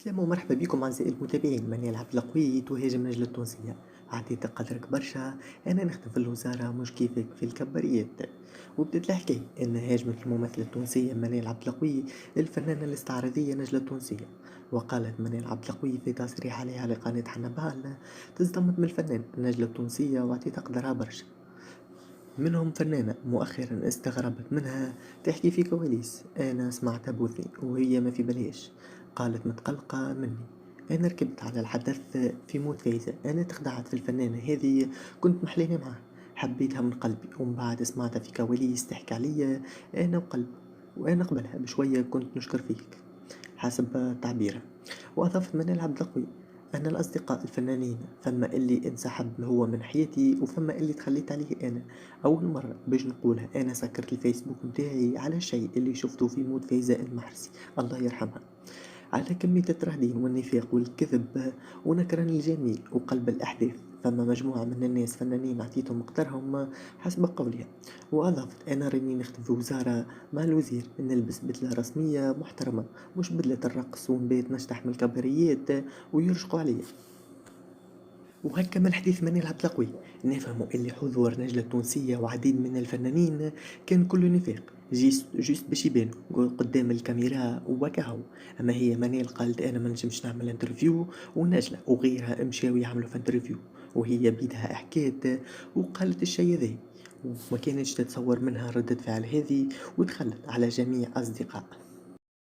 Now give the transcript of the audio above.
سلام ومرحبا بكم أعزائي المتابعين. ماني عبد القوي تهاجم نجلة التونسية. عديت قدرك برشا. أنا نخدم في الوزارة مش كيفك في الكبريات. وبدأت الحكاية أن هاجمت الممثلة التونسية منال عبد القوي الفنانة الاستعراضية نجلة التونسية. وقالت منال عبد القوي في تصريح عليها على قناة حنبال تصدمت من الفنان نجلة التونسية واعطيت قدرها برشا. منهم فنانة مؤخرا استغربت منها تحكي في كواليس أنا سمعتها بوثي وهي ما في بلاش. قالت متقلقة مني. أنا ركبت على الحدث في موت فايزة. أنا تخدعت في الفنانة هذه. كنت محليني معها. حبيتها من قلبي ومن بعد سمعتها في كواليس تحكي عليا. أنا وقلب. وأنا قبلها بشوية كنت نشكر فيك حسب تعبيره. وأضافت منال عبد القوي أن الأصدقاء الفنانين فما اللي انسحب هو من حياتي وفما اللي تخليت عليه أنا. أول مرة باش نقولها أنا سكرت الفيسبوك متاعي على الشيء اللي شفته في موت فايزة المحرسي الله يرحمها. على كمية الترهدين والنفاق والكذب ونكران الجميل وقلب الأحداث. فما مجموعة من الناس فنانين عطيتهم مقدارهم حسب قولها. وأضافت أنا راني نخدم في وزارة مع الوزير نلبس بدلة رسمية محترمة مش بدلة الرقص ونبيت نشطح من الكبريات ويرشقوا عليا. وهكا من حديث منير عبد القوي نفهموا اللي حضور نجلة التونسية وعديد من الفنانين كان كله نفاق جيست باش يبانوا قدام الكاميرا وكهو. اما هي منيل قالت انا ما نجمش نعمل انترفيو ونجلة وغيرها مشاوي يعملوا في انترفيو. وهي بيدها حكيت وقالت الشي ذي وما كانتش تتصور منها ردة فعل هذه ودخلت على جميع أصدقاء